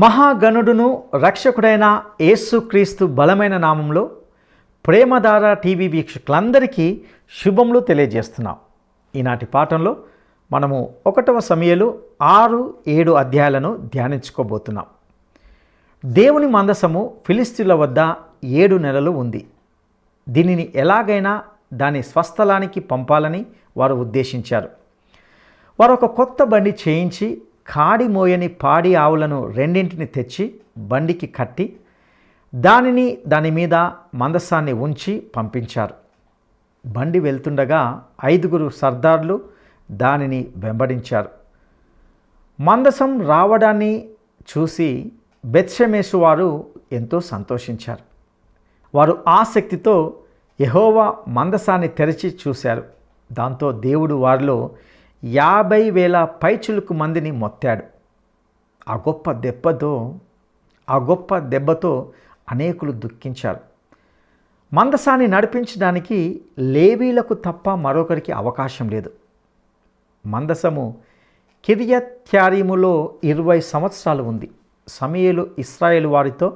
మహాగణుడును రక్షకుడైన యేసుక్రీస్తు బలమైన నామంలో ప్రేమధార టీవీ వీక్షకులందరికీ శుభములు తెలియజేస్తున్నాం. ఈనాటి పాఠంలో మనము 1వ సమూయేలు 6-7 అధ్యాయాలను ధ్యానించుకోబోతున్నాం. దేవుని మందసము ఫిలిష్తీయుల వద్ద 7 నెలలు ఉంది. దీనిని ఎలాగైనా దాని స్వస్థలానికి పంపాలని వారు ఉద్దేశించారు. వారు ఒక కొత్త బండి చేయించి కాడి మోయని పాడి ఆవులను రెండింటిని తెచ్చి బండికి కట్టి దాని మీద మందసాన్ని ఉంచి పంపించారు. బండి వెళ్తుండగా 5 సర్దార్లు దానిని వెంబడించారు. మందసం రావడాన్ని చూసి బెత్షెమెషు వారు ఎంతో సంతోషించారు. వారు ఆసక్తితో యెహోవా మందసాన్ని తెరిచి చూశారు. దాంతో దేవుడు వారిలో 50,000 పైచిలుకు మందిని మొత్తాడు. ఆ గొప్ప దెబ్బతో అనేకులు దుఃఖించారు. మందసాన్ని నడిపించడానికి లేవీలకు తప్ప మరొకరికి అవకాశం లేదు. మందసము కిర్యత్యారీములో 20 సంవత్సరాలు ఉంది. సమూయేలు ఇశ్రాయేలు వారితో,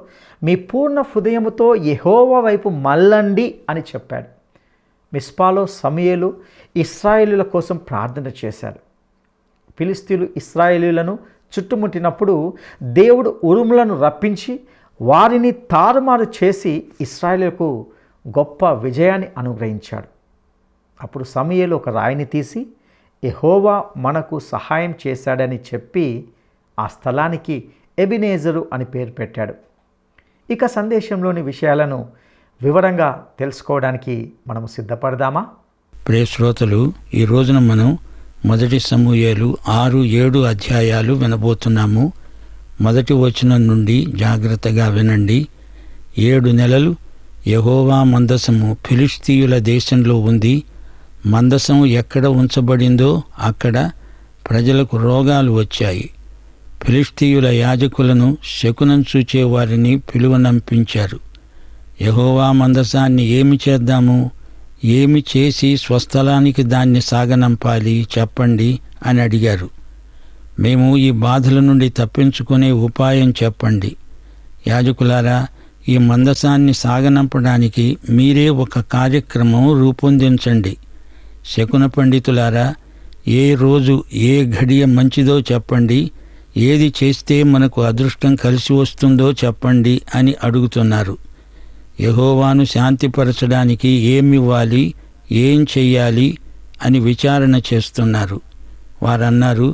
మీ పూర్ణ హృదయముతో యెహోవా వైపు మళ్ళండి అని చెప్పాడు. మిస్పాలో సమూయేలు ఇశ్రాయేలీయుల కోసం ప్రార్థన చేశారు. ఫిలిష్తీయులు ఇశ్రాయేలీయులను చుట్టుముట్టినప్పుడు దేవుడు ఉరుములను రప్పించి వారిని తారుమారు చేసి ఇశ్రాయేలీయులకు గొప్ప విజయాన్ని అనుగ్రహించాడు. అప్పుడు సమూయేలు ఒక రాయిని తీసి యెహోవా మనకు సహాయం చేశాడని చెప్పి ఆ స్థలానికి ఎబినేజరు అని పేరు పెట్టాడు. ఇక సందేశంలోని విషయాలను వివరంగా తెలుసుకోవడానికి మనము సిద్ధపడదామా? ప్రియ శ్రోతలు, ఈ రోజున మనం 1 సమూయేలు 6-7 అధ్యాయాలు వినబోతున్నాము. 1వ వచనం నుండి జాగ్రత్తగా వినండి. 7 నెలలు యెహోవా మందసము ఫిలిష్తీయుల దేశంలో ఉంది. మందసం ఎక్కడ ఉంచబడిందో అక్కడ ప్రజలకు రోగాలు వచ్చాయి. ఫిలిష్తీయుల యాజకులను శకునం చూచే వారిని పిలువనంపించారు. యెహోవా మందసాన్ని ఏమి చేద్దాము, ఏమి చేసి స్వస్థలానికి దాన్ని సాగనంపాలి చెప్పండి అని అడిగారు. మేము ఈ బాధల నుండి తప్పించుకునే ఉపాయం చెప్పండి. యాజకులారా, ఈ మందసాన్ని సాగనంపడానికి మీరే ఒక కార్యక్రమం రూపొందించండి. శకున పండితులారా, ఏ రోజు ఏ ఘడియ మంచిదో చెప్పండి, ఏది చేస్తే మనకు అదృష్టం కలిసి వస్తుందో చెప్పండి అని అడుగుతున్నారు. యెహోవాను శాంతిపరచడానికి ఏమివ్వాలి, ఏం చెయ్యాలి అని విచారణ చేస్తున్నారు. వారన్నారు,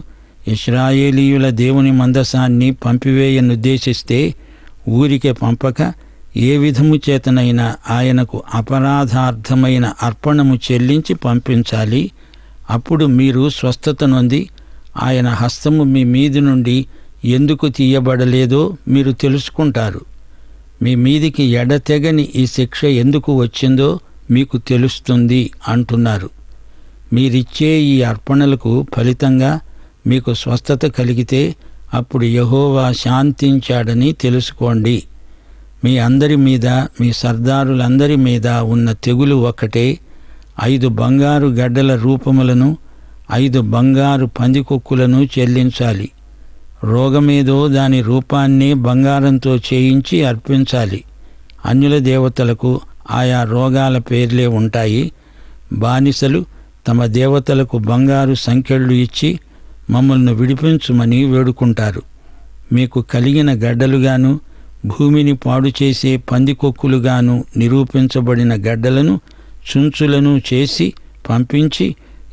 ఇశ్రాయేలీయుల దేవుని మందసాన్ని పంపివేయనుద్దేశిస్తే ఊరికే పంపక ఏ విధము చేతనైనా ఆయనకు అపరాధార్థమైన అర్పణము చెల్లించి పంపించాలి. అప్పుడు మీరు స్వస్థత నొంది ఆయన హస్తము మీ మీది నుండి ఎందుకు తీయబడలేదో మీరు తెలుసుకుంటారు. మీ మీదికి ఎడతెగని ఈ శిక్ష ఎందుకు వచ్చిందో మీకు తెలుస్తుంది అంటున్నారు. మీరిచ్చే ఈ అర్పణలకు ఫలితంగా మీకు స్వస్థత కలిగితే అప్పుడు యెహోవా శాంతించాడని తెలుసుకోండి. మీ అందరి మీద, మీ సర్దారులందరి మీద ఉన్న తెగులు ఒక్కటే. 5 బంగారు గడ్డల రూపములను 5 బంగారు పందికొక్కులను చెల్లించాలి. రోగమేదో దాని రూపాన్ని బంగారంతో చేయించి అర్పించాలి. అన్యుల దేవతలకు ఆయా రోగాల పేర్లే ఉంటాయి. బానిసలు తమ దేవతలకు బంగారు సంకెళ్ళు ఇచ్చి మమ్మల్ని విడిపించుమని వేడుకుంటారు. మీకు కలిగిన గడ్డలుగాను భూమిని పాడు చేసే పందికొక్కులుగాను నిరూపించబడిన గడ్డలను చుంచులను చేసి పంపించి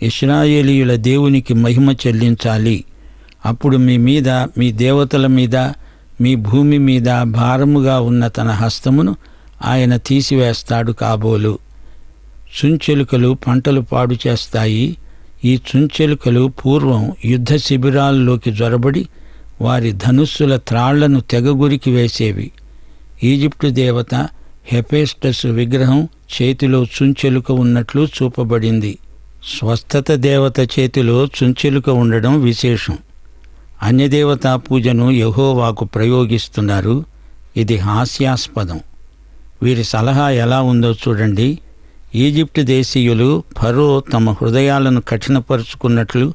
ఇశ్రాయేలీయుల దేవునికి మహిమ చెల్లించాలి. అప్పుడు మీ మీద, మీ దేవతల మీద, మీ భూమి మీద భారముగా ఉన్న తన హస్తమును ఆయన తీసివేస్తాడు కాబోలు. చుంచెలుకలు పంటలు పాడు చేస్తాయి. ఈ చుంచెలుకలు పూర్వం యుద్ధ శిబిరాల్లోకి జొరబడి వారి ధనుస్సుల త్రాళ్లను తెగగురికి వేసేవి. ఈజిప్టు దేవత హెఫెస్టస్ విగ్రహం చేతిలో చుంచెలుక ఉన్నట్లు చూపబడింది. స్వస్థత దేవత చేతిలో చుంచెలుక ఉండడం విశేషం. అన్యదేవతా పూజను యెహోవాకు ప్రయోగిస్తున్నారు. ఇది హాస్యాస్పదం. వీరి సలహా ఎలా ఉందో చూడండి. ఈజిప్టు దేశీయులు ఫరో తమ హృదయాలను కఠినపరుచుకున్నట్లు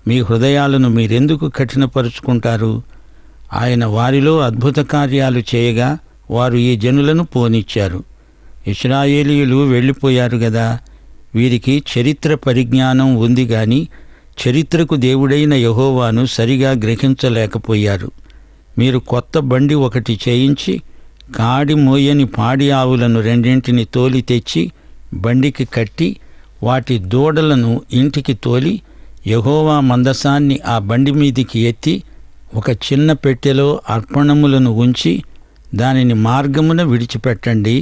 మీ హృదయాలను మీరెందుకు కఠినపరుచుకుంటారు? ఆయన వారిలో అద్భుత కార్యాలు చేయగా వారు ఈ జనులను పోనిచ్చారు. ఇశ్రాయేలీయులు వెళ్ళిపోయారు గదా, వీరికి చరిత్ర పరిజ్ఞానం ఉంది గాని చరిత్రకు దేవుడైన యెహోవాను సరిగా గ్రహించలేకపోయారు. మీరు కొత్త బండి ఒకటి చేయించి కాడి మోయని పాడి ఆవులను రెండింటిని తోలి తెచ్చి బండికి కట్టి వాటి దూడలను ఇంటికి తోలి యెహోవా మందసాన్ని ఆ బండి మీదికి ఎత్తి ఒక చిన్న పెట్టెలో అర్పణములను ఉంచి దానిని మార్గమున విడిచిపెట్టండి.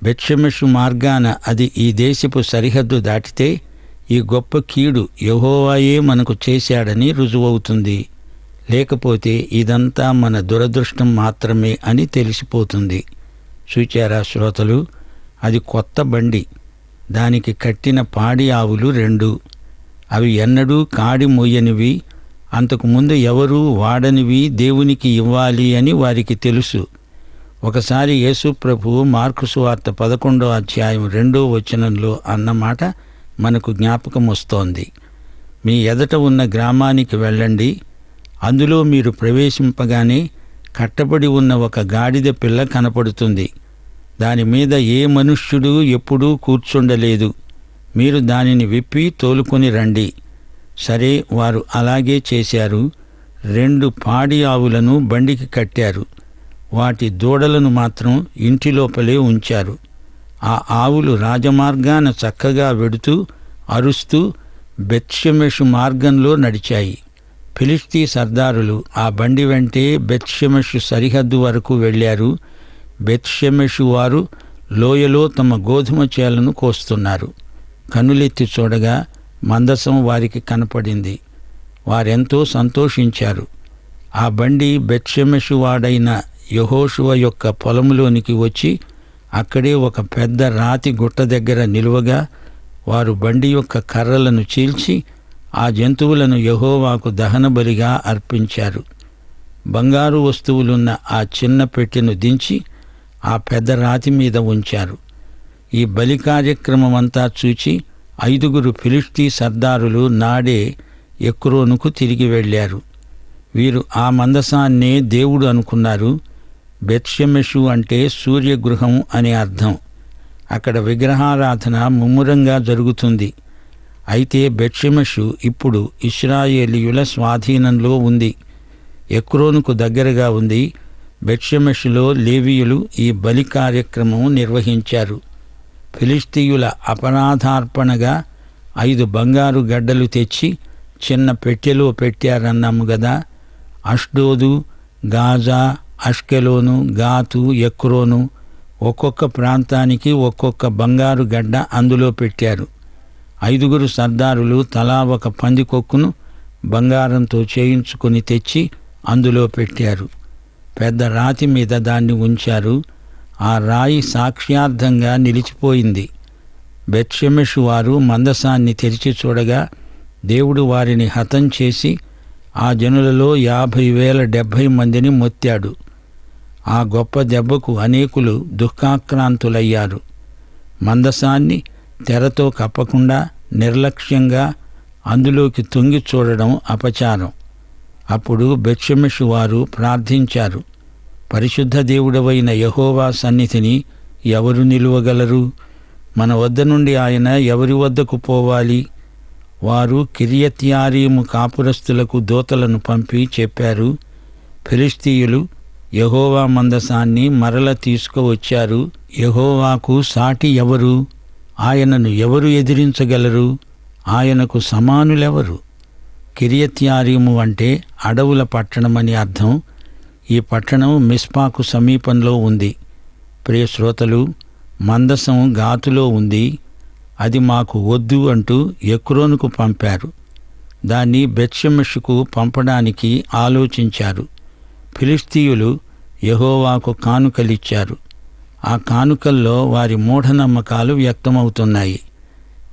బెత్షెమెషు మార్గాన అది ఈ దేశపు సరిహద్దు దాటితే ఈ గొప్ప కీడు యెహోవాయే మనకు చేశాడని రుజువవుతుంది. లేకపోతే ఇదంతా మన దురదృష్టం మాత్రమే అని తెలిసిపోతుంది. చూచారా శ్రోతలు, అది కొత్త బండి, దానికి కట్టిన పాడి ఆవులు 2. అవి ఎన్నడూ కాడి మోయనివి, అంతకుముందు ఎవరూ వాడనివి దేవునికి ఇవ్వాలి అని వారికి తెలుసు. ఒకసారి యేసు ప్రభువు మార్కు సువార్త 11వ అధ్యాయం 2వ వచనంలో అన్నమాట మనకు జ్ఞాపకం వస్తోంది. మీ ఎదట ఉన్న గ్రామానికి వెళ్ళండి, అందులో మీరు ప్రవేశింపగానే కట్టబడి ఉన్న ఒక గాడిద పిల్ల కనపడుతుంది. దాని మీద ఏ మనుష్యుడు ఎప్పుడూ కూర్చుండలేదు. మీరు దానిని విప్పి తోలుకొని రండి. సరే, వారు అలాగే చేశారు. 2 పాడి ఆవులను బండికి కట్టారు. వాటి దూడలను మాత్రం ఇంటి లోపలే ఉంచారు. ఆ ఆవులు రాజమార్గాన చక్కగా వెడుతూ అరుస్తూ బెత్షెమెషు మార్గంలో నడిచాయి. ఫిలిష్తీ సర్దారులు ఆ బండి వెంటే బెత్షెమెషు సరిహద్దు వరకు వెళ్ళారు. బెత్షెమెషు వారు లోయలో తమ గోధుమ చేలను కోస్తున్నారు. కన్నులెత్తి చూడగా మందసం వారికి కనపడింది. వారెంతో సంతోషించారు. ఆ బండి బెత్షెమెషు వాడైన యెహోషువ యొక్క పొలంలోనికి వచ్చి అక్కడే ఒక పెద్ద రాతి గుట్ట దగ్గర నిలువగా వారు బండి యొక్క కర్రలను చీల్చి ఆ జంతువులను యెహోవాకు దహనబలిగా అర్పించారు. బంగారు వస్తువులున్న ఆ చిన్న పెట్టెను దించి ఆ పెద్ద రాతి మీద ఉంచారు. ఈ బలి కార్యక్రమమంతా చూచి 5 ఫిలిష్తీ సర్దారులు నాడే ఎక్రోనుకు తిరిగి వెళ్ళారు. వీరు ఆ మందసాన్నే దేవుడు అనుకున్నారు. బెత్షెమెషు అంటే సూర్యగృహం అనే అర్థం. అక్కడ విగ్రహారాధన ముమ్మరంగా జరుగుతుంది. అయితే బెత్షెమెషు ఇప్పుడు ఇశ్రాయేలీయుల స్వాధీనంలో ఉంది. ఎక్రోనుకు దగ్గరగా ఉంది. బెత్షెమెషులో లేవీయులు ఈ బలి కార్యక్రమం నిర్వహించారు. ఫిలిష్తీయుల అపరాధార్పణగా 5 బంగారు గడ్డలు తెచ్చి చిన్న పెట్టెలో పెట్టారన్నాము గదా. అష్డోదు, గాజా, అష్కెలోను, గాతు, ఎక్రోను ఒక్కొక్క ప్రాంతానికి ఒక్కొక్క బంగారు గడ్డ అందులో పెట్టారు. 5 సర్దారులు తలా ఒక పందికొక్కును బంగారంతో చేయించుకుని తెచ్చి అందులో పెట్టారు. పెద్ద రాతి మీద దాన్ని ఉంచారు. ఆ రాయి సాక్ష్యార్థంగా నిలిచిపోయింది. బెత్షెమెషు వారు మందసాన్ని తెరిచి చూడగా దేవుడు వారిని హతం చేసి ఆ జనులలో 50,070 మందిని మొత్తాడు. ఆ గొప్ప దెబ్బకు అనేకులు దుఃఖాక్రాంతులయ్యారు. మందసాన్ని తెరతో కప్పకుండా నిర్లక్ష్యంగా అందులోకి తొంగి చూడడం అపచారం. అప్పుడు బెత్షెమెషు వారు ప్రార్థించారు, పరిశుద్ధ దేవుడవైన యెహోవా సన్నిధిని ఎవరు నిలువగలరు? మన వద్ద నుండి ఆయన ఎవరి వద్దకు పోవాలి? వారు కిర్యత్యారీము కాపురస్తులకు దూతలను పంపి చెప్పారు, ఫిలిష్తీయులు యెహోవా మందసాన్ని మరల తీసుకువచ్చారు. యెహోవాకు సాటి ఎవరు? ఆయనను ఎవరు ఎదిరించగలరు? ఆయనకు సమానులెవరు? కిర్యత్యారీము అంటే అడవుల పట్టణమని అర్థం. ఈ పట్టణం మిస్పాకు సమీపంలో ఉంది. ప్రియ శ్రోతలు, మందసం గాతులో ఉంది. అది మాకు వద్దు అంటూ ఎక్రోనుకు పంపారు. దాన్ని బెత్షెమెషుకు పంపడానికి ఆలోచించారు. ఫిలిష్తీయులు యెహోవాకు కానుకలిచ్చారు. ఆ కానుకల్లో వారి మూఢనమ్మకాలు వ్యక్తమవుతున్నాయి.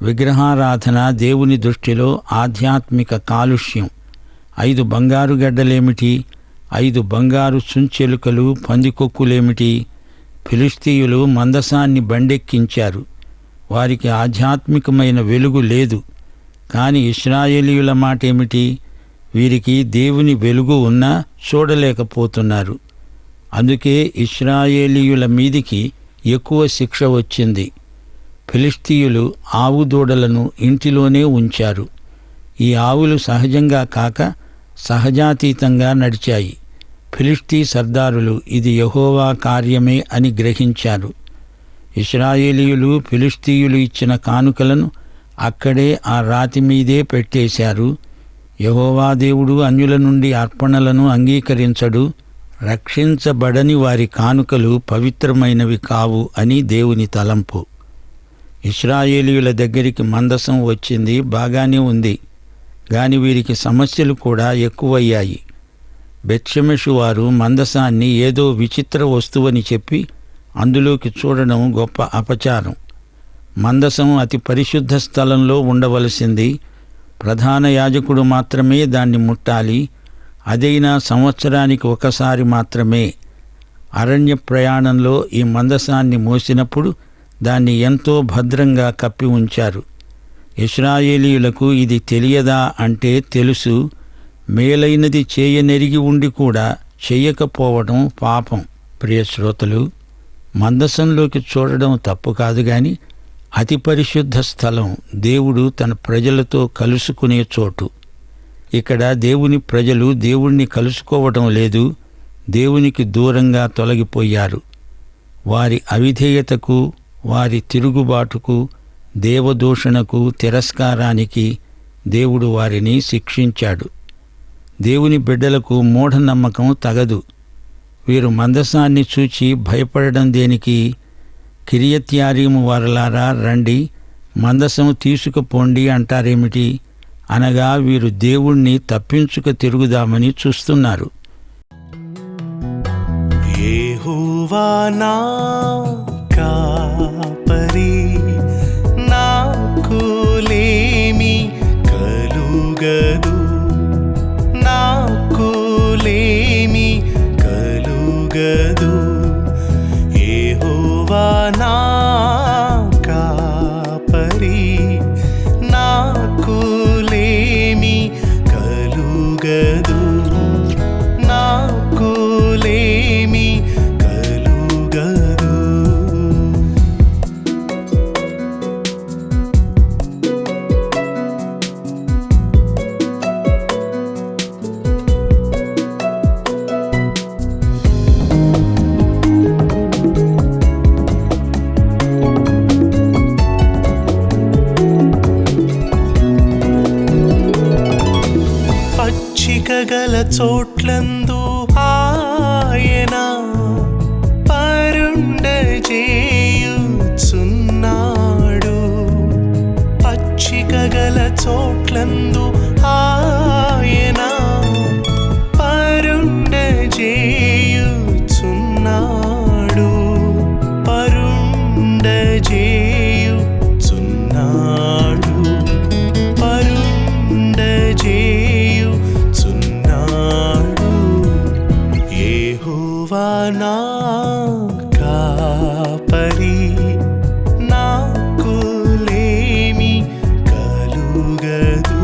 విగ్రహారాధన దేవుని దృష్టిలో ఆధ్యాత్మిక కాలుష్యం. 5 బంగారు గడ్డలేమిటి? 5 బంగారు చుంచెలుకలు, పందికొక్కులేమిటి? ఫిలిష్తీయులు మందసాన్ని బండెక్కించారు. వారికి ఆధ్యాత్మికమైన వెలుగు లేదు. కాని ఇశ్రాయేలీయుల మాటేమిటి? వీరికి దేవుని వెలుగు ఉన్నా చూడలేకపోతున్నారు. అందుకే ఇశ్రాయేలీయుల మీదికి ఎక్కువ శిక్ష వచ్చింది. ఫిలిష్తీయులు ఆవు దూడలను ఇంటిలోనే ఉంచారు. ఈ ఆవులు సహజంగా కాక సహజాతీతంగా నడిచాయి. ఫిలిష్తీ సర్దారులు ఇది యెహోవా కార్యమే అని గ్రహించారు. ఇశ్రాయేలీయులు ఫిలిష్తీయులు ఇచ్చిన కానుకలను అక్కడే ఆ రాతి మీదే పెట్టేశారు. యెహోవా దేవుడు అన్యుల నుండి అర్పణలను అంగీకరించడు, రక్షించబడని వారి కానుకలు పవిత్రమైనవి కావు అని దేవుని తలంపు. ఇశ్రాయేలీయుల దగ్గరికి మందసం వచ్చింది, బాగానే ఉంది. గాని వీరికి సమస్యలు కూడా ఎక్కువయ్యాయి. బెత్షెమెషు వారు మందసాన్ని ఏదో విచిత్ర వస్తువని చెప్పి అందులోకి చూడడం గొప్ప అపచారం. మందసం అతి పరిశుద్ధ స్థలంలో ఉండవలసింది. ప్రధాన యాజకుడు మాత్రమే దాన్ని ముట్టాలి. అదైనా సంవత్సరానికి ఒకసారి మాత్రమే. అరణ్య ప్రయాణంలో ఈ మందసాన్ని మోసినప్పుడు దాన్ని ఎంతో భద్రంగా కప్పి ఉంచారు. ఇశ్రాయేలీయులకు ఇది తెలియదా అంటే తెలుసు. మేలైనది చేయనెరిగి ఉండి కూడా చెయ్యకపోవడం పాపం. ప్రియ శ్రోతలు, మందసంలోకి చూడడం తప్పు కాదు, గాని అతి పరిశుద్ధ స్థలం దేవుడు తన ప్రజలతో కలుసుకునే చోటు. ఇక్కడ దేవుని ప్రజలు దేవుణ్ణి కలుసుకోవటం లేదు, దేవునికి దూరంగా తొలగిపోయారు. వారి అవిధేయతకు, వారి తిరుగుబాటుకు, దేవదూషణకు, తిరస్కారానికి దేవుడు వారిని శిక్షించాడు. దేవుని బిడ్డలకు మూఢనమ్మకం తగదు. వీరు మందసాన్ని చూచి భయపడడం దేనికి? కిరియత్యారీము వారలారా రండి, మందసం తీసుకుపోండి అంటారేమిటి? అనగా వీరు దేవుణ్ణి తప్పించుక తిరుగుదామని చూస్తున్నారు. యెహోవా నా కాపరి, నాకు లేమి కలుగదు, నాకు లేమి కలుగదు. యెహోవా నా కాపరి, నాకు లేమి కలుగదు, నాకు లేమి కలుగదు. పచ్చిక గల చోట్లందు ఆయన పరుండజేయుచున్నాడు. పచ్చిక గల చోట్లందు ఆయన పరుండజేయుచున్నాడు, పరుండజేయుచున్నాడు, పరుండజేయుచున్నాడు. యెహోవా నా కాపరి, నాకు లేమి కలుగదు,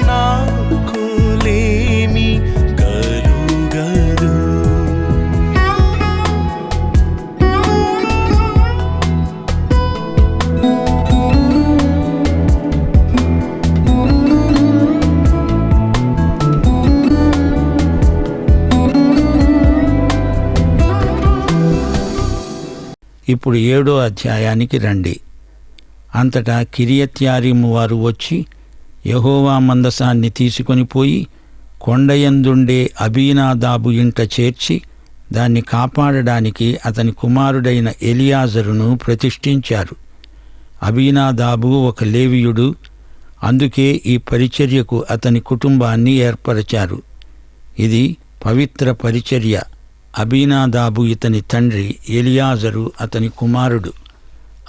నాకు లేమి కలుగదు. ఇప్పుడు 7వ అధ్యాయానికి రండి. అంతటా కిరియత్యారీము వారు వచ్చి యెహోవా మందసాన్ని తీసుకొని పోయి కొండయందుండే అబీనాదాబు ఇంట చేర్చి దాన్ని కాపాడడానికి అతని కుమారుడైన ఎలియాజరును ప్రతిష్ఠించారు. అబీనాదాబు ఒక లేవీయుడు, అందుకే ఈ పరిచర్యకు అతని కుటుంబాన్ని ఏర్పరచారు. ఇది పవిత్ర పరిచర్య. అబీనాదాబు ఇతని తండ్రి, ఎలియాజరు అతని కుమారుడు.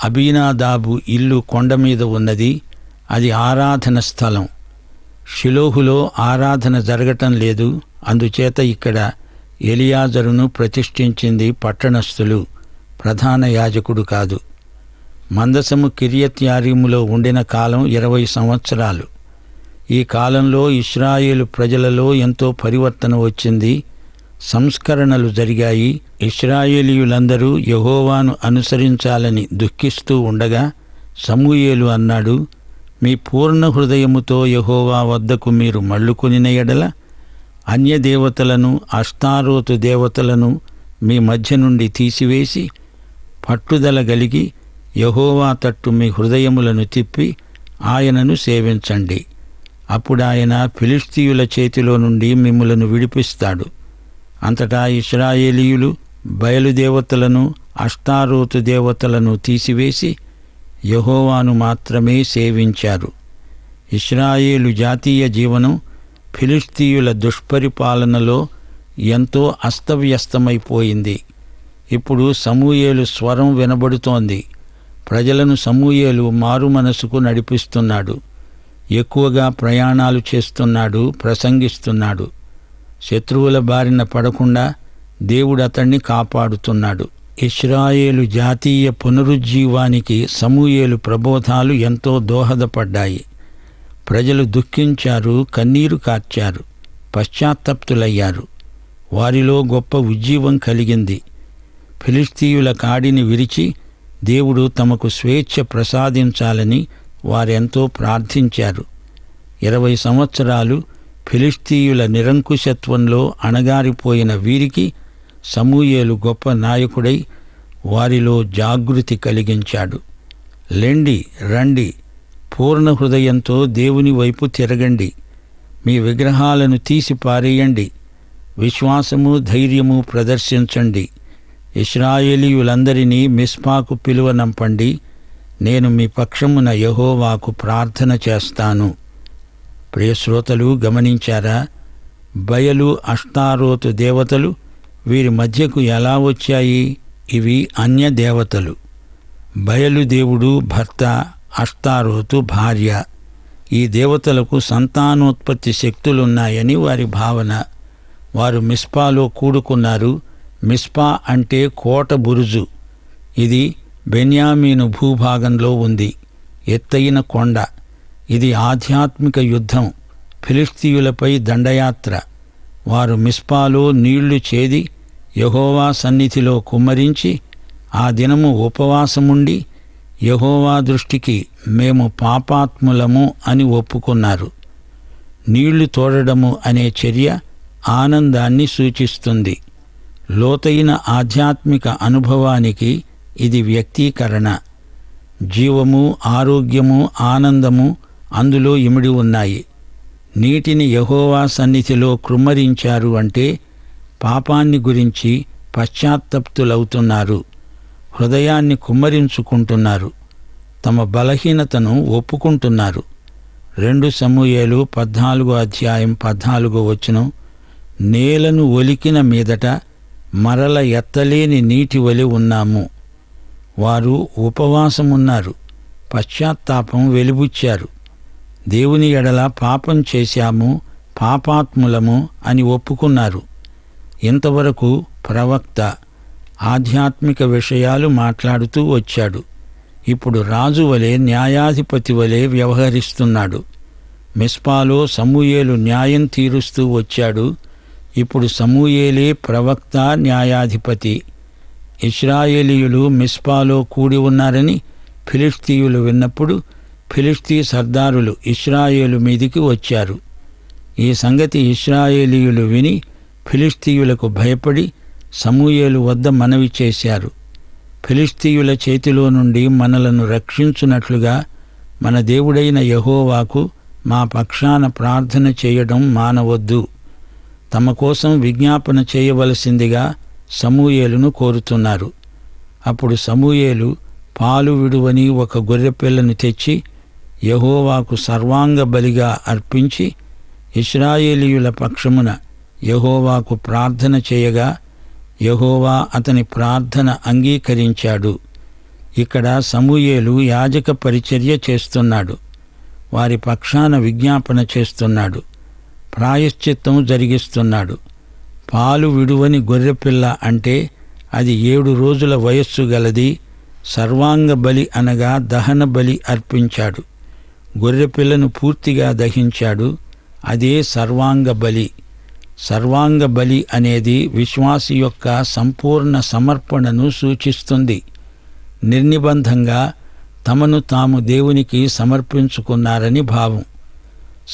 అబీనాదాబు ఇల్లు కొండ మీద ఉన్నది. అది ఆరాధన స్థలం. షిలోహులో ఆరాధన జరగటం లేదు. అందుచేత ఇక్కడ ఎలియాజరును ప్రతిష్ఠించింది పట్టణస్థులు, ప్రధాన యాజకుడు కాదు. మందసము కిరియత్యారీములో ఉండిన కాలం 20 సంవత్సరాలు. ఈ కాలంలో ఇశ్రాయేలు ప్రజలలో ఎంతో పరివర్తన వచ్చింది, సంస్కరణలు జరిగాయి. ఇశ్రాయేలీయులందరూ యెహోవాను అనుసరించాలని దుఃఖిస్తూ ఉండగా సమూయేలు అన్నాడు, మీ పూర్ణ హృదయముతో యెహోవా వద్దకు మీరు మళ్ళుకొనిన ఎడల అన్యదేవతలను, అష్తారోతు దేవతలను మీ మధ్య నుండి తీసివేసి పట్టుదల గలిగి యెహోవా తట్టు మీ హృదయములను తిప్పి ఆయనను సేవించండి. అప్పుడాయన ఫిలిష్తీయుల చేతిలో నుండి మిమ్ములను విడిపిస్తాడు. అంతటా ఇశ్రాయేలీయులు బయలుదేవతలను, అష్టారోతు దేవతలను తీసివేసి యెహోవాను మాత్రమే సేవించారు. ఇశ్రాయేలు జాతీయ జీవనం ఫిలిష్తీయుల దుష్పరిపాలనలో ఎంతో అస్తవ్యస్తమైపోయింది. ఇప్పుడు సమూయేలు స్వరం వినబడుతోంది. ప్రజలను సమూయేలు మారుమనసుకు నడిపిస్తున్నాడు. ఎక్కువగా ప్రయాణాలు చేస్తున్నాడు, ప్రసంగిస్తున్నాడు. శత్రువుల బారిన పడకుండా దేవుడు అతన్ని కాపాడుతున్నాడు. ఇశ్రాయేలు జాతీయ పునరుజ్జీవానికి సమూయేలు ప్రబోధాలు ఎంతో దోహదపడ్డాయి. ప్రజలు దుఃఖించారు, కన్నీరు కార్చారు, పశ్చాత్తప్తులయ్యారు. వారిలో గొప్ప ఉజ్జీవం కలిగింది. ఫిలిష్తీయుల కాడిని విరిచి దేవుడు తమకు స్వేచ్ఛ ప్రసాదించాలని వారెంతో ప్రార్థించారు. 20 సంవత్సరాలు ఫిలిష్తీయుల నిరంకుశత్వంలో అణగారిపోయిన వీరికి సమూయేలు గొప్ప నాయకుడై వారిలో జాగృతి కలిగించాడు. లెండి, రండి, పూర్ణ హృదయంతో దేవుని వైపు తిరగండి, మీ విగ్రహాలను తీసి పారేయండి, విశ్వాసము ధైర్యము ప్రదర్శించండి. ఇశ్రాయేలీయులందరినీ మిస్పాకు పిలువనంపండి, నేను మీ పక్షమున యెహోవాకు ప్రార్థన చేస్తాను. ప్రియశ్రోతలు గమనించారా? బయలు, అష్తారోతు దేవతలు వీరి మధ్యకు ఎలా వచ్చాయి? ఇవి అన్య దేవతలు. బయలు దేవుడు భర్త, అష్తారోతు భార్య. ఈ దేవతలకు సంతానోత్పత్తి శక్తులున్నాయని వారి భావన. వారు మిస్పాలో కూడుకున్నారు. మిస్పా అంటే కోట బురుజు. ఇది బెన్యామీను భూభాగంలో ఉంది. ఎత్తైన కొండ. ఇది ఆధ్యాత్మిక యుద్ధం, ఫిలిష్తీయులపై దండయాత్ర. వారు మిస్పాలో నీళ్లు చేది యెహోవా సన్నిధిలో కుమ్మరించి ఆ దినము ఉపవాసముండి యెహోవా దృష్టికి మేము పాపాత్ములము అని ఒప్పుకున్నారు. నీళ్లు తోడడము అనే చర్య ఆనందాన్ని సూచిస్తుంది. లోతైన ఆధ్యాత్మిక అనుభవానికి ఇది వ్యక్తీకరణ. జీవము, ఆరోగ్యము, ఆనందము అందులో ఇమిడి ఉన్నాయి. నీటిని యెహోవా సన్నిధిలో కృమ్మరించారు అంటే పాపాన్ని గురించి పశ్చాత్తప్తులవుతున్నారు, హృదయాన్ని కుమ్మరించుకుంటున్నారు, తమ బలహీనతను ఒప్పుకుంటున్నారు. 2 సమూయేలు 14:14 నేలను ఒలికిన మీదట మరల ఎత్తలేని నీటి వలె ఉన్నాము. వారు ఉపవాసమున్నారు, పశ్చాత్తాపం వెలిబుచ్చారు. దేవుని ఎడల పాపం చేశాము, పాపాత్ములము అని ఒప్పుకున్నారు. ఇంతవరకు ప్రవక్త ఆధ్యాత్మిక విషయాలు మాట్లాడుతూ వచ్చాడు. ఇప్పుడు రాజు వలె, న్యాయాధిపతి వలె వ్యవహరిస్తున్నాడు. మిస్పాలో సమూయేలు న్యాయం తీరుస్తూ వచ్చాడు. ఇప్పుడు సమూయేలే ప్రవక్త, న్యాయాధిపతి. ఇశ్రాయేలీయులు మిస్పాలో కూడి ఉన్నారని ఫిలిష్తీయులు విన్నప్పుడు ఫిలిష్తీ సర్దారులు ఇశ్రాయేలు మీదికి వచ్చారు. ఈ సంగతి ఇశ్రాయేలీయులు విని ఫిలిష్తీయులకు భయపడి సమూయేలు వద్ద మనవి చేశారు. ఫిలిష్తీయుల చేతిలో నుండి మనలను రక్షించున్నట్లుగా మన దేవుడైన యెహోవాకు మా పక్షాన ప్రార్థన చేయడం మానవద్దు. తమ కోసం విజ్ఞాపన చేయవలసిందిగా సమూయేలును కోరుతున్నారు. అప్పుడు సమూయేలు పాలు విడువని ఒక గొర్రెపిల్లను తెచ్చి యెహోవాకు సర్వాంగ బలిగా అర్పించి ఇశ్రాయేలీయుల పక్షమున యెహోవాకు ప్రార్థన చేయగా యెహోవా అతని ప్రార్థన అంగీకరించాడు. ఇక్కడ సమూయేలు యాజక పరిచర్య చేస్తున్నాడు. వారి పక్షాన విజ్ఞాపన చేస్తున్నాడు, ప్రాయశ్చిత్తం జరిగిస్తున్నాడు. పాలు విడువని గొర్రెపిల్ల అంటే అది 7 రోజుల వయస్సు గలది. సర్వాంగ బలి అనగా దహన బలి అర్పించాడు. గొర్రెపిల్లను పూర్తిగా దహించాడు. అదే సర్వాంగ బలి. సర్వాంగ బలి అనేది విశ్వాసి యొక్క సంపూర్ణ సమర్పణను సూచిస్తుంది. నిర్నిబంధంగా తమను తాము దేవునికి సమర్పించుకున్నారని భావం.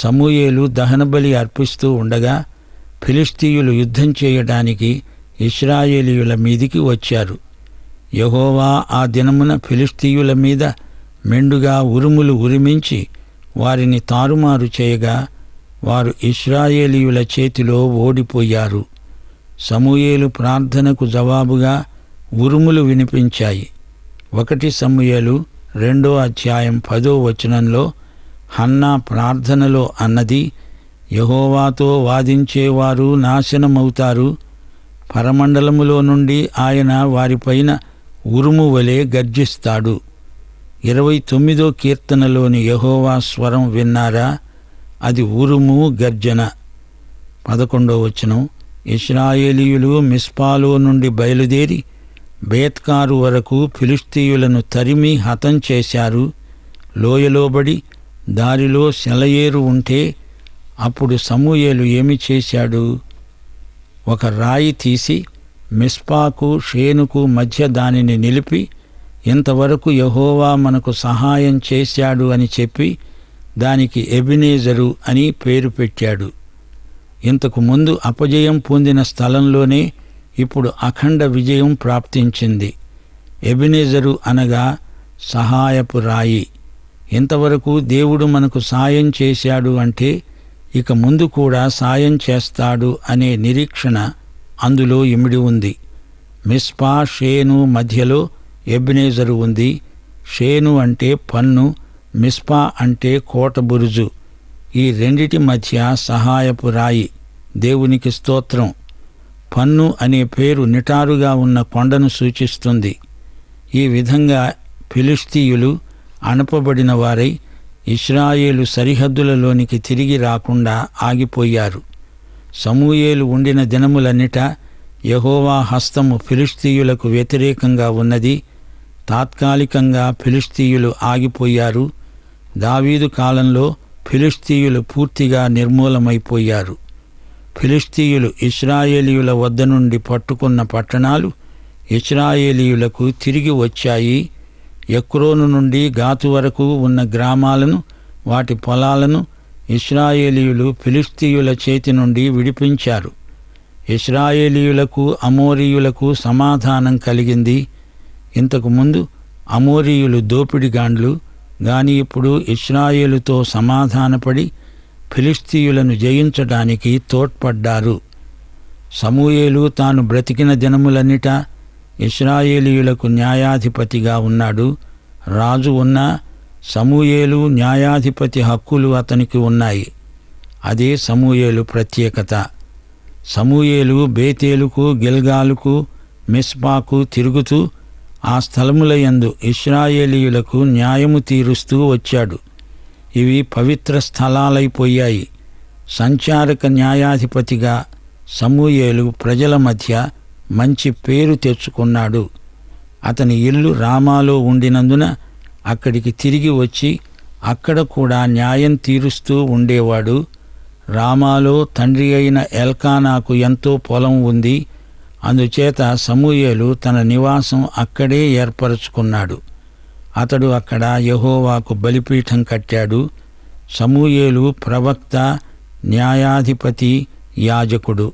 సమూయేలు దహనబలి అర్పిస్తూ ఉండగా ఫిలిష్తీయులు యుద్ధం చేయడానికి ఇశ్రాయేలీయుల మీదికి వచ్చారు. యెహోవా ఆ దినమున ఫిలిష్తీయుల మీద మెండుగా ఉరుములు ఉరిమించి వారిని తారుమారు చేయగా వారు ఇశ్రాయేలీయుల చేతిలో ఓడిపోయారు. సమూయేలు ప్రార్థనకు జవాబుగా ఉరుములు వినిపించాయి. 1 సమూయేలు 2:10 హన్నా ప్రార్థనలో అన్నది, యెహోవాతో వాదించేవారు నాశనమవుతారు. పరమండలములో నుండి ఆయన వారిపైన ఉరుము వలె గర్జిస్తాడు. 29 కీర్తనలోని యెహోవా స్వరం విన్నారా? అది ఉరుము గర్జన. 11 ఇశ్రాయేలీయులు మిస్పాలో నుండి బయలుదేరి బేత్కారు వరకు ఫిలిష్తీయులను తరిమి హతం చేశారు. లోయలోబడి దారిలో సెలయేరు ఉంటే అప్పుడు సమూయేలు ఏమి చేశాడు? ఒక రాయి తీసి మిస్పాకు షేనుకు మధ్య దానిని నిలిపి, ఇంతవరకు యెహోవా మనకు సహాయం చేశాడు అని చెప్పి దానికి ఎబెనెజరు అని పేరు పెట్టాడు. ఇంతకు ముందు అపజయం పొందిన స్థలంలోనే ఇప్పుడు అఖండ విజయం ప్రాప్తించింది. ఎబెనెజరు అనగా సహాయపు రాయి. ఇంతవరకు దేవుడు మనకు సాయం చేశాడు అంటే ఇక ముందు కూడా సాయం చేస్తాడు అనే నిరీక్షణ అందులో ఇమిడి ఉంది. మిస్పా షేను మధ్యలో ఎబెనెజరు ఉంది. షేను అంటే పన్ను, మిస్పా అంటే కోట బురుజు. ఈ రెండిటి మధ్య సహాయపు రాయి. దేవునికి స్తోత్రం. పన్ను అనే పేరు నిటారుగా ఉన్న కొండను సూచిస్తుంది. ఈ విధంగా ఫిలిష్తీయులు అణపబడిన వారై ఇశ్రాయేలు సరిహద్దులలోనికి తిరిగి రాకుండా ఆగిపోయారు. సమూయేలు ఉండిన దినములన్నిటా యెహోవా హస్తము ఫిలిష్తీయులకు వ్యతిరేకంగా ఉన్నది. తాత్కాలికంగా ఫిలిష్తీయులు ఆగిపోయారు. దావీదు కాలంలో ఫిలిష్తీయులు పూర్తిగా నిర్మూలమైపోయారు. ఫిలిష్తీయులు ఇశ్రాయేలీయుల వద్ద నుండి పట్టుకున్న పట్టణాలు ఇశ్రాయేలీయులకు తిరిగి వచ్చాయి. ఎక్రోను నుండి గాతు వరకు ఉన్న గ్రామాలను, వాటి పొలాలను ఇశ్రాయేలీయులు ఫిలిష్తీయుల చేతి నుండి విడిపించారు. ఇశ్రాయేలీయులకు అమోరీయులకు సమాధానం కలిగింది. ఇంతకుముందు అమోరీయులు దోపిడిగాండ్లు, గాని ఇప్పుడు ఇశ్రాయేలుతో సమాధానపడి ఫిలిష్తీయులను జయించడానికి తోడ్పడ్డారు. సమూయేలు తాను బ్రతికిన దినములన్నిటా ఇశ్రాయేలీయులకు న్యాయాధిపతిగా ఉన్నాడు. రాజు ఉన్నా సమూయేలు న్యాయాధిపతి హక్కులు అతనికి ఉన్నాయి. అదే సమూయేలు ప్రత్యేకత. సమూయేలు బేతేలుకు, గిల్గాలుకు, మిస్పాకు తిరుగుతూ ఆ స్థలములయందు ఇశ్రాయేలీయులకు న్యాయము తీరుస్తూ వచ్చాడు. ఇవి పవిత్ర స్థలాలైపోయాయి. సంచారక న్యాయాధిపతిగా సమూయేలు ప్రజల మధ్య మంచి పేరు తెచ్చుకున్నాడు. అతని ఇల్లు రామాలో ఉండినందున అక్కడికి తిరిగి వచ్చి అక్కడ కూడా న్యాయం తీరుస్తూ ఉండేవాడు. రామాలో తండ్రి అయిన ఎల్కానాకు ఎంతో పొలం ఉంది. అందుచేత సమూయేలు తన నివాసం అక్కడే ఏర్పరచుకున్నాడు. అతడు అక్కడ యెహోవాకు బలిపీఠం కట్టాడు. సమూయేలు ప్రవక్త, న్యాయాధిపతి, యాజకుడు.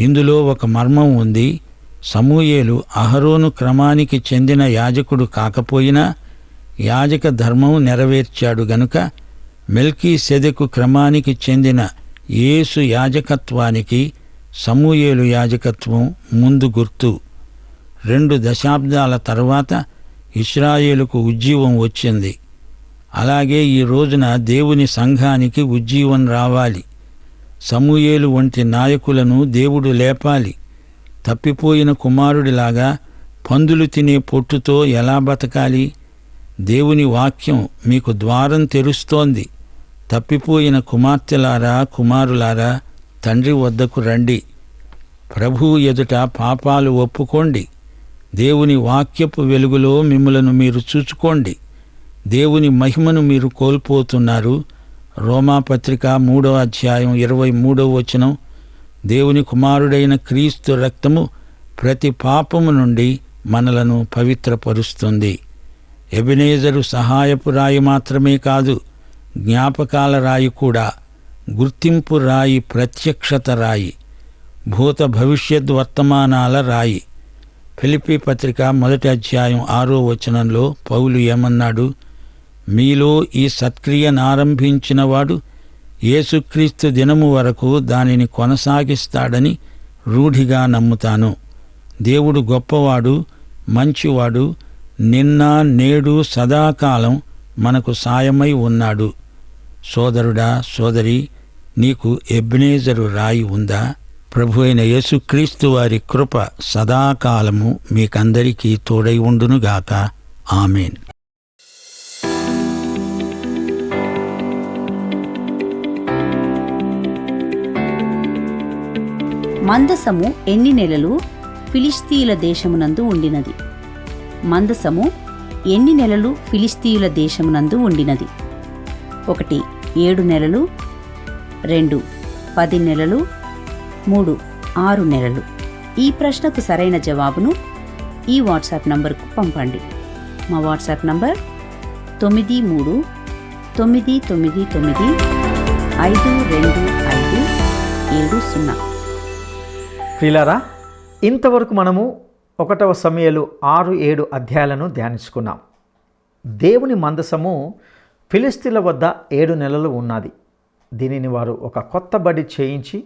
ఇందులో ఒక మర్మం ఉంది. సమూయేలు అహరోను క్రమానికి చెందిన యాజకుడు కాకపోయినా యాజక ధర్మం నెరవేర్చాడు గనుక మెల్కీసెదెకు క్రమానికి చెందిన యేసు యాజకత్వానికి సమూయేలు యాజకత్వం ముందు గుర్తు. 2 దశాబ్దాల తర్వాత ఇశ్రాయేలుకు ఉజ్జీవం వచ్చింది. అలాగే ఈ రోజున దేవుని సంఘానికి ఉజ్జీవం రావాలి. సమూయేలు వంటి నాయకులను దేవుడు లేపాలి. తప్పిపోయిన కుమారుడిలాగా పందులు తినే పొట్టుతో ఎలా బతకాలి? దేవుని వాక్యం మీకు ద్వారం తెరుస్తోంది. తప్పిపోయిన కుమార్తెలారా, కుమారులారా, తండ్రి వద్దకు రండి. ప్రభువు ఎదుట పాపాలు ఒప్పుకోండి. దేవుని వాక్యపు వెలుగులో మిమ్ములను మీరు చూచుకోండి. దేవుని మహిమను మీరు కోల్పోతున్నారు. రోమాపత్రిక 3వ అధ్యాయం 23వ వచనం, దేవుని కుమారుడైన క్రీస్తు రక్తము ప్రతి పాపము నుండి మనలను పవిత్రపరుస్తుంది. ఎబెనేజరు సహాయపు రాయి మాత్రమే కాదు, జ్ఞాపకాల రాయి కూడా, గుర్తింపు రాయి, ప్రత్యక్షత రాయి, భూత భవిష్యత్ వర్తమానాల రాయి. ఫిలిప్పీ పత్రిక 1వ అధ్యాయం 6వ వచనంలో పౌలు ఏమన్నాడు? మీలో ఈ సత్క్రియనారంభించినవాడు యేసుక్రీస్తు దినము వరకు దానిని కొనసాగిస్తాడని రూఢిగా నమ్ముతాను. దేవుడు గొప్పవాడు, మంచివాడు, నిన్న నేడు సదాకాలం మనకు సాయమై ఉన్నాడు. సోదరుడా, సోదరి, నీకు ఎబెనేజరు రాయి ఉందా? ప్రభు అయిన యేసుక్రీస్తు వారి కృప సదాకాలము మీకందరికీ తోడై ఉండునుగాక. ఆమేన్. మందసము ఎన్ని నెలలు ఫిలిష్తీయుల దేశమునందు ఉండినది? మందసము ఎన్ని నెలలు ఫిలిష్తీయుల దేశమునందు ఉండినది? 1 7 నెలలు, 2 10 నెలలు, 3 6 నెలలు. ఈ ప్రశ్నకు సరైన జవాబును ఈ వాట్సాప్ నంబర్కు పంపండి. మా వాట్సాప్ నంబర్ 93 999 52570. ప్రియులారా, ఇంతవరకు మనము 1వ సమూయేలు 6-7 అధ్యాయాలను ధ్యానించుకున్నాం. దేవుని మందసము ఫిలిష్తీయుల వద్ద 7 నెలలు ఉన్నది. దీనిని వారు ఒక కొత్త బడి చేయించి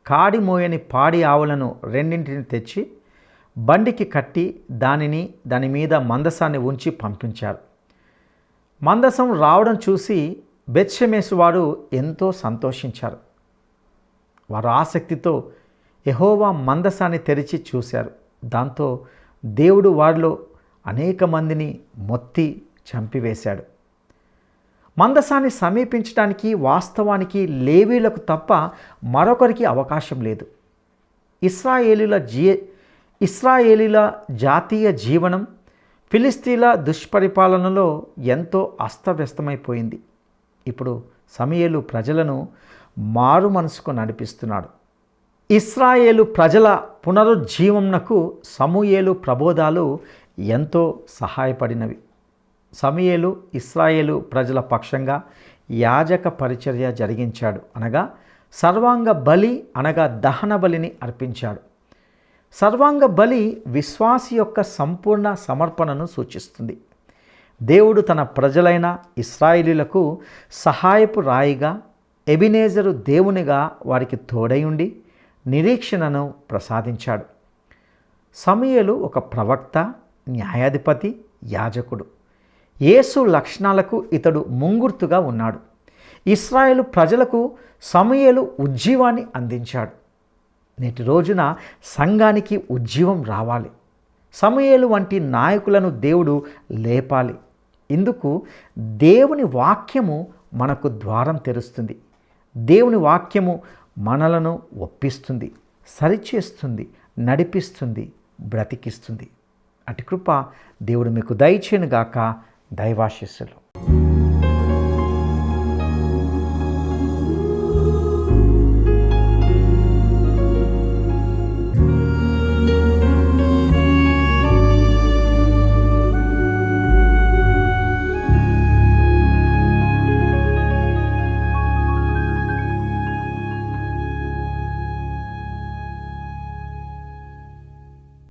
కాడి మోయని పాడి ఆవులను 2 తెచ్చి బండికి కట్టి దాని మీద మందసాన్ని ఉంచి పంపించారు. మందసం రావడం చూసి బెత్షెమెషు వారు ఎంతో సంతోషించారు. వారు ఆసక్తితో యెహోవా మందసాన్ని తెరిచి చూశారు. దాంతో దేవుడు వారిలో అనేక మందిని మొత్తి చంపివేశాడు. మందసాన్ని సమీపించడానికి వాస్తవానికి లేవీలకు తప్ప మరొకరికి అవకాశం లేదు. ఇశ్రాయేలీల జాతీయ జీవనం ఫిలిష్తీయుల దుష్పరిపాలనలో ఎంతో అస్తవ్యస్తమైపోయింది. ఇప్పుడు సమూయేలు ప్రజలను మారు మనసుకు నడిపిస్తున్నాడు. ఇశ్రాయేలు ప్రజల పునరుజ్జీవమునకు సమూయేలు ప్రబోధాలు ఎంతో సహాయపడినవి. సమూయేలు ఇశ్రాయేలు ప్రజల పక్షంగా యాజక పరిచర్య జరిగించాడు. అనగా సర్వాంగ బలి అనగా దహన బలిని అర్పించాడు. సర్వాంగ బలి విశ్వాసి యొక్క సంపూర్ణ సమర్పణను సూచిస్తుంది. దేవుడు తన ప్రజలైన ఇశ్రాయేలీలకు సహాయపు రాయిగా, ఎబెనేజరు దేవునిగా వారికి తోడై ఉండి నిరీక్షణను ప్రసాదించాడు. సమూయేలు ఒక ప్రవక్త, న్యాయాధిపతి, యాజకుడు. యేసు లక్షణాలకు ఇతడు ముంగుర్తుగా ఉన్నాడు. ఇశ్రాయేలు ప్రజలకు సమూయేలు ఉజ్జీవాన్ని అందించాడు. నేటి రోజున సంఘానికి ఉజ్జీవం రావాలి. సమూయేలు వంటి నాయకులను దేవుడు లేపాలి. ఇందుకు దేవుని వాక్యము మనకు ద్వారం తెరుస్తుంది. దేవుని వాక్యము మనలను ఒప్పిస్తుంది, సరిచేస్తుంది, నడిపిస్తుంది, బ్రతికిస్తుంది. అటు కృప దేవుడు మీకు దయచేయునుగాక. దైవాశీస్సులు.